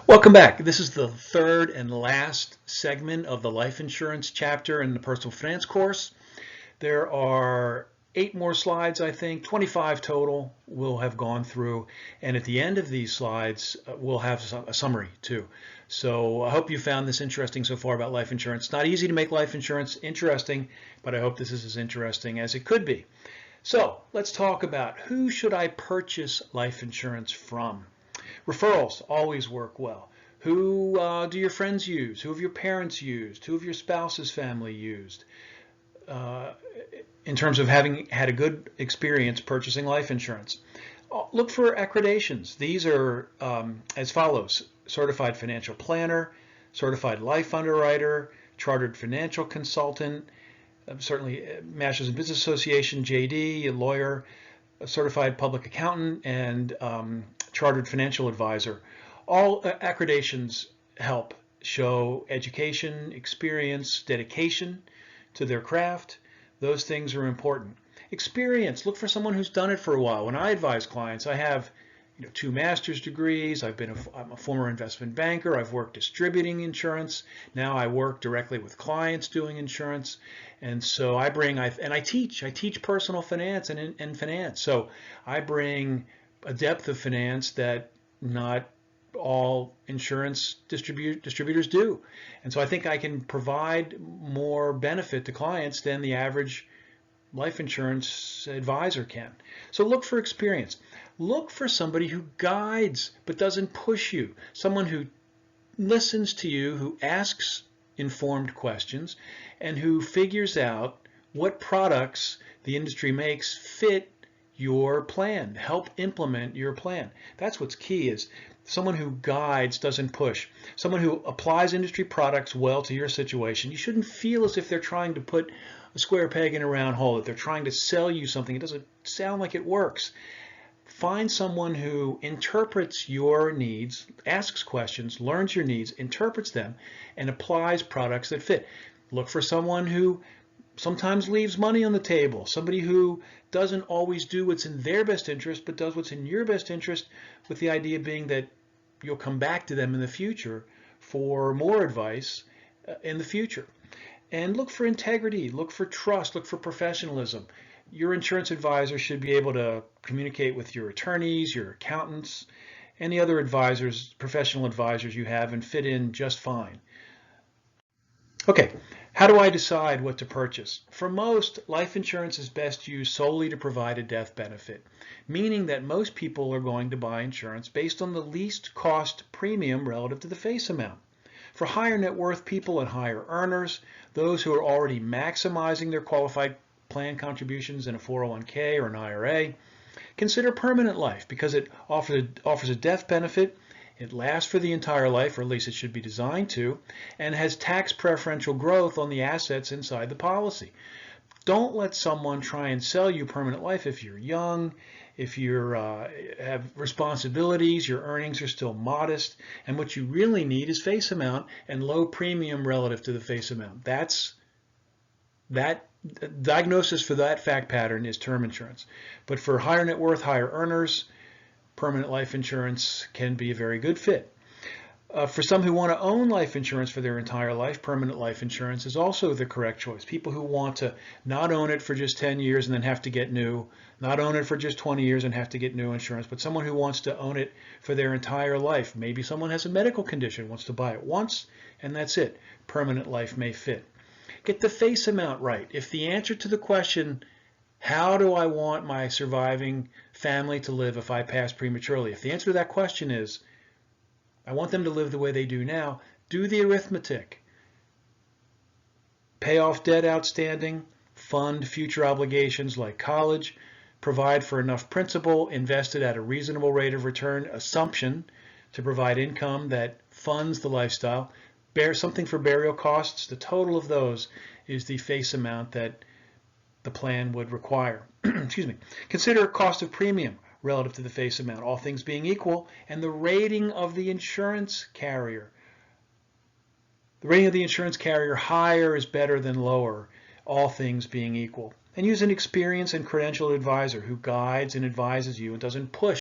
Welcome back. This is the third and last segment of the life insurance chapter in the personal finance course. There are 8 more slides, I think, 25 total we'll have gone through. And at the end of these slides, we'll have a summary too. So I hope you found this interesting so far about life insurance. It's not easy to make life insurance interesting, but I hope this is as interesting as it could be. So let's talk about who should I purchase life insurance from? Referrals always work well. Who do your friends use? Who have your parents used? Who have your spouse's family used? In terms of having had a good experience purchasing life insurance. Look for accreditations. These are as follows: Certified Financial Planner, Certified Life Underwriter, Chartered Financial Consultant, certainly Masters in Business Association, JD, a lawyer, a Certified Public Accountant, and Chartered Financial Advisor. All accreditations help show education, experience, dedication to their craft. Those things are important. Experience, look for someone who's done it for a while. When I advise clients, I have 2 master's degrees. I'm a former investment banker. I've worked distributing insurance. Now I work directly with clients doing insurance. And so I teach personal finance and finance. So I bring a depth of finance that not all insurance distributors do. And so I think I can provide more benefit to clients than the average life insurance advisor can. So look for experience. Look for somebody who guides but doesn't push you. Someone who listens to you, who asks informed questions, and who figures out what products the industry makes fit your plan, help implement your plan. That's what's key, is someone who guides, doesn't push. Someone who applies industry products well to your situation. You shouldn't feel as if they're trying to put a square peg in a round hole, that they're trying to sell you something. It doesn't sound like it works. Find someone who interprets your needs, asks questions, learns your needs, interprets them, and applies products that fit. Look for someone who sometimes leaves money on the table, somebody who doesn't always do what's in their best interest, but does what's in your best interest, with the idea being that you'll come back to them in the future for more advice in the future. And look for integrity, look for trust, look for professionalism. Your insurance advisor should be able to communicate with your attorneys, your accountants, any other advisors, professional advisors you have, and fit in just fine. Okay, how do I decide what to purchase? For most, life insurance is best used solely to provide a death benefit, meaning that most people are going to buy insurance based on the least cost premium relative to the face amount. For higher net worth people and higher earners, those who are already maximizing their qualified plan contributions in a 401k or an IRA, consider permanent life because it offers a death benefit. It lasts for the entire life, or at least it should be designed to, and has tax preferential growth on the assets inside the policy. Don't let someone try and sell you permanent life if you're young, if you have responsibilities, your earnings are still modest, and what you really need is face amount and low premium relative to the face amount. That diagnosis for that fact pattern is term insurance. But for higher net worth, higher earners, permanent life insurance can be a very good fit. For some who want to own life insurance for their entire life, permanent life insurance is also the correct choice. People who want to not own it for just 10 years and then have to get new, not own it for just 20 years and have to get new insurance, but someone who wants to own it for their entire life. Maybe someone has a medical condition, wants to buy it once, and that's it. Permanent life may fit. Get the face amount right. If the answer to the question, how do I want my surviving family to live if I pass prematurely? If the answer to that question is, I want them to live the way they do now, do the arithmetic. Pay off debt outstanding, fund future obligations like college, provide for enough principal invested at a reasonable rate of return assumption to provide income that funds the lifestyle, bear something for burial costs. The total of those is the face amount that the plan would require. Excuse me. Consider cost of premium relative to the face amount, all things being equal, and the rating of the insurance carrier. The rating of the insurance carrier, higher is better than lower, all things being equal. And use an experienced and credentialed advisor who guides and advises you and doesn't push.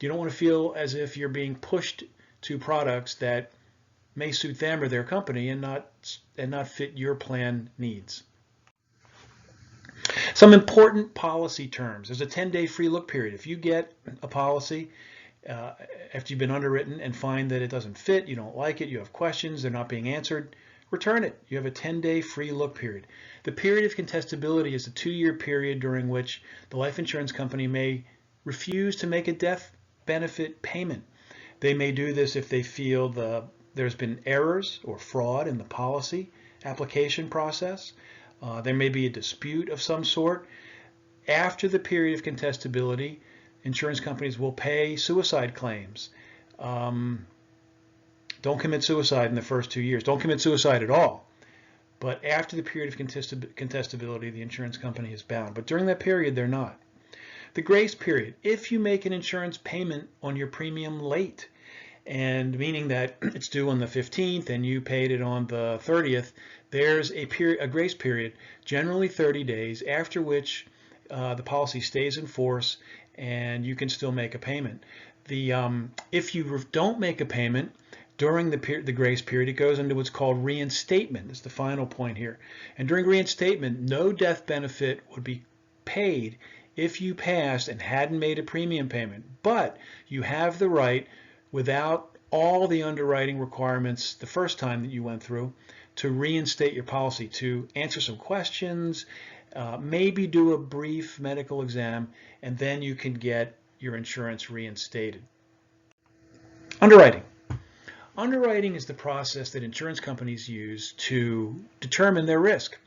You don't want to feel as if you're being pushed to products that may suit them or their company and not fit your plan needs. Some important policy terms. There's a 10-day free look period. If you get a policy after you've been underwritten and find that it doesn't fit, you don't like it, you have questions, they're not being answered, return it. You have a 10-day free look period. The period of contestability is a 2-year period during which the life insurance company may refuse to make a death benefit payment. They may do this if they feel there's been errors or fraud in the policy application process. There may be a dispute of some sort. After the period of contestability, insurance companies will pay suicide claims. Don't commit suicide in the first 2 years. Don't commit suicide at all. But after the period of contestability, the insurance company is bound. But during that period, they're not. The grace period. If you make an insurance payment on your premium late, and meaning that it's due on the 15th and you paid it on the 30th, there's a grace period, generally 30 days, after which the policy stays in force and you can still make a payment. If you don't make a payment during the grace period, it goes into what's called reinstatement. That's the final point here. And during reinstatement, no death benefit would be paid if you passed and hadn't made a premium payment. But you have the right, without all the underwriting requirements the first time that you went through, to reinstate your policy, to answer some questions, maybe do a brief medical exam, and then you can get your insurance reinstated. Underwriting. Underwriting is the process that insurance companies use to determine their risk.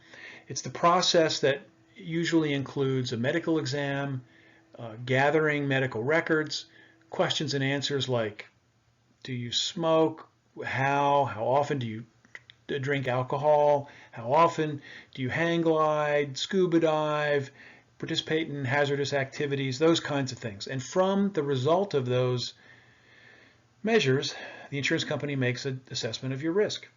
It's the process that usually includes a medical exam, gathering medical records, questions and answers like, do you smoke? How often do you drink alcohol? How often do you hang glide, scuba dive, participate in hazardous activities, those kinds of things. And from the result of those measures, the insurance company makes an assessment of your risk.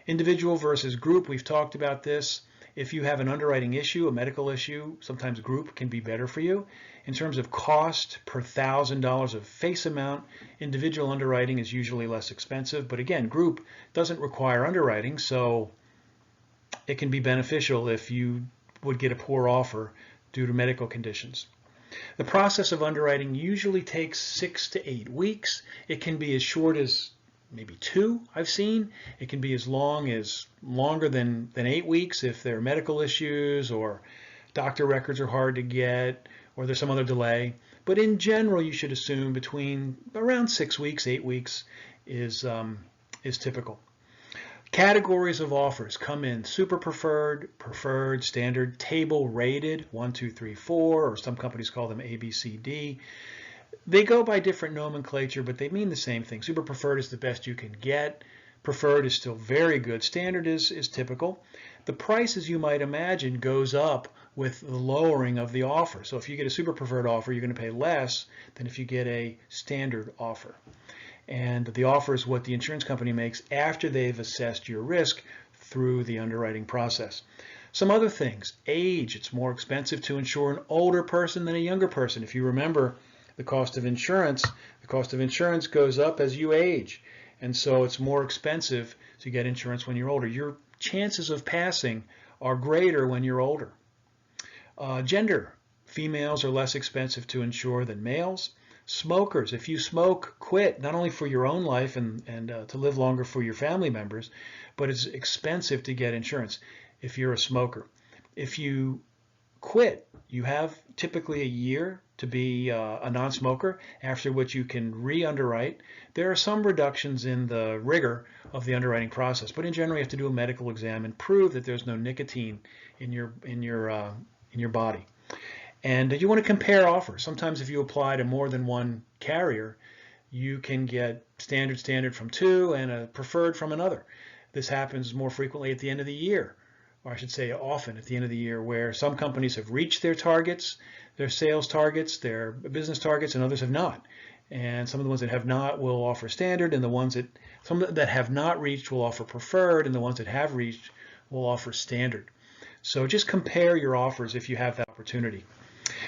Individual versus group, we've talked about this. If you have an underwriting issue, a medical issue, sometimes group can be better for you. In terms of cost per $1,000 of face amount, individual underwriting is usually less expensive. But again, group doesn't require underwriting, so it can be beneficial if you would get a poor offer due to medical conditions. The process of underwriting usually takes 6 to 8 weeks. It can be as short as maybe 2, I've seen. It can be as longer than 8 weeks if there are medical issues or doctor records are hard to get or there's some other delay. But in general, you should assume between around 6 weeks, 8 weeks is typical. Categories of offers come in: super preferred, preferred, standard, table rated, 1, 2, 3, 4, or some companies call them A, B, C, D. They go by different nomenclature, but they mean the same thing. Super preferred is the best you can get. Preferred is still very good. Standard is typical. The price, as you might imagine, goes up with the lowering of the offer. So if you get a super preferred offer, you're going to pay less than if you get a standard offer. And the offer is what the insurance company makes after they've assessed your risk through the underwriting process. Some other things: age. It's more expensive to insure an older person than a younger person. If you remember, the cost of insurance goes up as you age. And so it's more expensive to get insurance when you're older. Your chances of passing are greater when you're older. Gender. Females are less expensive to insure than males. Smokers. If you smoke, quit, not only for your own life and to live longer for your family members, but it's expensive to get insurance if you're a smoker. If you quit, you have typically a year to be a non-smoker, after which you can re-underwrite. There are some reductions in the rigor of the underwriting process, but in general you have to do a medical exam and prove that there's no nicotine in your body. And you want to compare offers. Sometimes if you apply to more than one carrier, you can get standard from 2 and a preferred from another. This happens more frequently at the end of the year, or I should say often at the end of the year, where some companies have reached their targets, their sales targets, their business targets, and others have not. And some of the ones that have not will offer standard, and some that have not reached will offer preferred, and the ones that have reached will offer standard. So just compare your offers if you have that opportunity.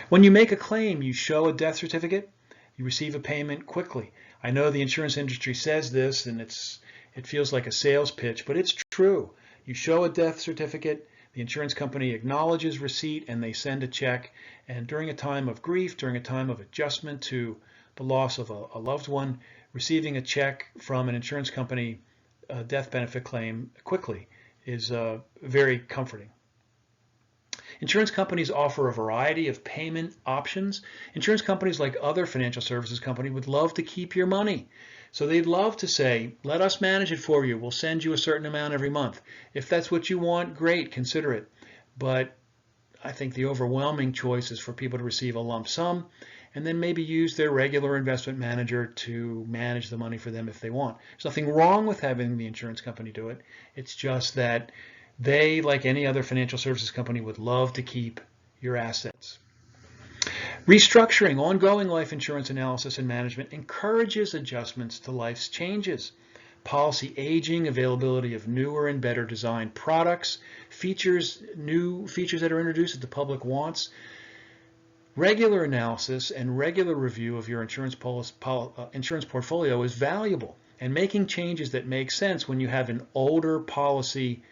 When you make a claim, you show a death certificate, you receive a payment quickly. I know the insurance industry says this, and it feels like a sales pitch, but it's true. You show a death certificate, the insurance company acknowledges receipt, and they send a check. And during a time of grief, during a time of adjustment to the loss of a loved one, receiving a check from an insurance company, a death benefit claim quickly is very comforting. Insurance companies offer a variety of payment options. Insurance companies, like other financial services companies, would love to keep your money. So they'd love to say, let us manage it for you. We'll send you a certain amount every month. If that's what you want, great, consider it. But I think the overwhelming choice is for people to receive a lump sum and then maybe use their regular investment manager to manage the money for them if they want. There's nothing wrong with having the insurance company do it. It's just that they, like any other financial services company, would love to keep your assets. Restructuring, ongoing life insurance analysis and management, encourages adjustments to life's changes. Policy aging, availability of newer and better designed products, new features that are introduced that the public wants. Regular analysis and regular review of your insurance portfolio is valuable, and making changes that make sense when you have an older policy,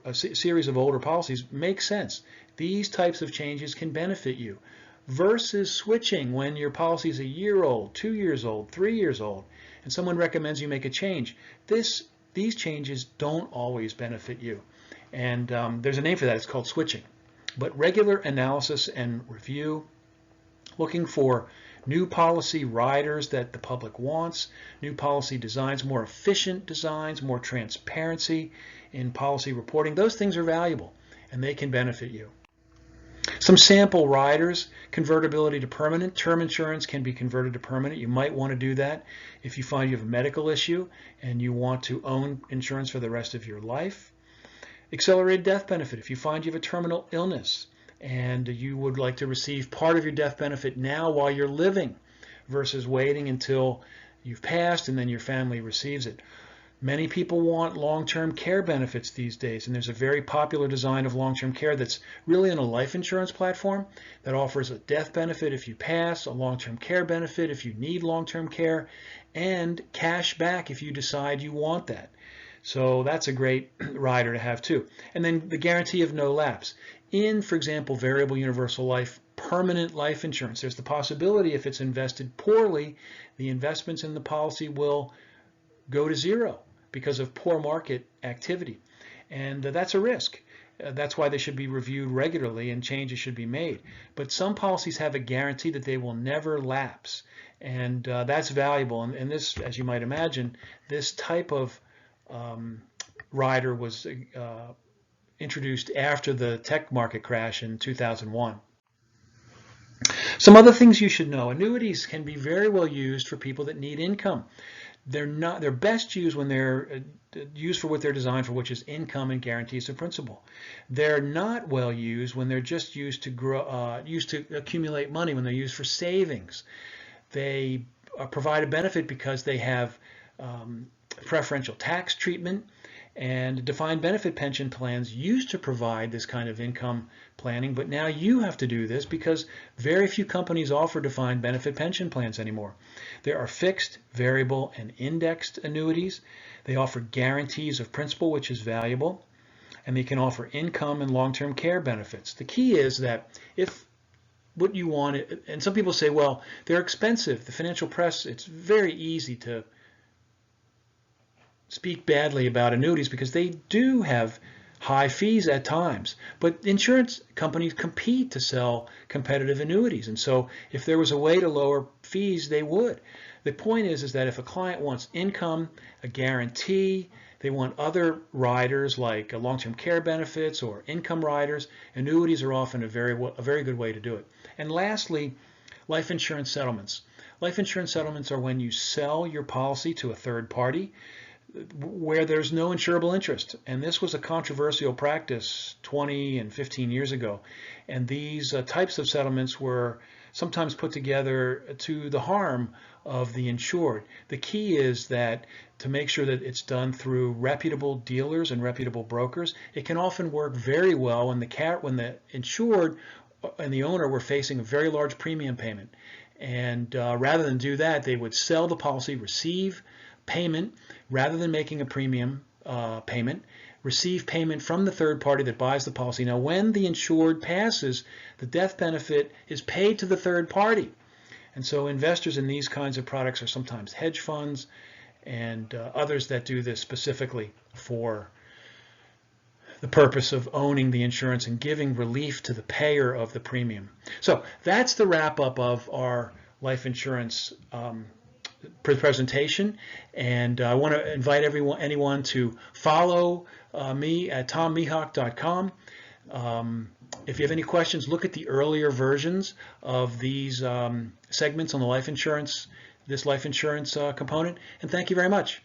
a series of older policies, makes sense. These types of changes can benefit you versus switching when your policy is a year old, 2 years old, 3 years old, and someone recommends you make a change. These changes don't always benefit you. And there's a name for that. It's called switching. But regular analysis and review, looking for new policy riders that the public wants, new policy designs, more efficient designs, more transparency in policy reporting. Those things are valuable and they can benefit you. Some sample riders: convertibility to permanent. Term insurance can be converted to permanent. You might want to do that if you find you have a medical issue and you want to own insurance for the rest of your life. Accelerated death benefit: if you find you have a terminal illness and you would like to receive part of your death benefit now while you're living versus waiting until you've passed and then your family receives it. Many people want long-term care benefits these days, and there's a very popular design of long-term care that's really in a life insurance platform that offers a death benefit if you pass, a long-term care benefit if you need long-term care, and cash back if you decide you want that. So that's a great rider to have too. And then the guarantee of no lapse. In, for example, variable universal life, permanent life insurance, there's the possibility if it's invested poorly, the investments in the policy will go to zero because of poor market activity. And that's a risk. That's why they should be reviewed regularly and changes should be made. But some policies have a guarantee that they will never lapse. And that's valuable. And this, as you might imagine, this type of rider was introduced after the tech market crash in 2001. Some other things you should know: annuities can be very well used for people that need income. They're best used when they're used for what they're designed for, which is income and guarantees of principal. They're not well used when they're just used to accumulate money, when they're used for savings. They provide a benefit because they have preferential tax treatment, and defined benefit pension plans used to provide this kind of income planning, but now you have to do this because very few companies offer defined benefit pension plans anymore. There are fixed, variable, and indexed annuities. They offer guarantees of principal, which is valuable, and they can offer income and long-term care benefits. The key is that if what you want, and some people say, well, they're expensive. The financial press, it's very easy to speak badly about annuities because they do have high fees at times, but insurance companies compete to sell competitive annuities, and so if there was a way to lower fees, they would. The point is that if a client wants income, a guarantee, they want other riders like long-term care benefits or income riders, annuities are often a very good way to do it. And lastly, life insurance settlements. Life insurance settlements are when you sell your policy to a third party where there's no insurable interest. And this was a controversial practice 20 and 15 years ago. And these types of settlements were sometimes put together to the harm of the insured. The key is that to make sure that it's done through reputable dealers and reputable brokers. It can often work very well when the insured and the owner were facing a very large premium payment. And rather than do that, they would sell the policy, receive payment, rather than making a premium payment, receive payment from the third party that buys the policy. Now, when the insured passes, the death benefit is paid to the third party. And so investors in these kinds of products are sometimes hedge funds and others that do this specifically for the purpose of owning the insurance and giving relief to the payer of the premium. So that's the wrap up of our life insurance presentation, and I want to invite anyone to follow me at tommihawk.com. If you have any questions, look at the earlier versions of these segments on the life insurance, this life insurance component, and thank you very much.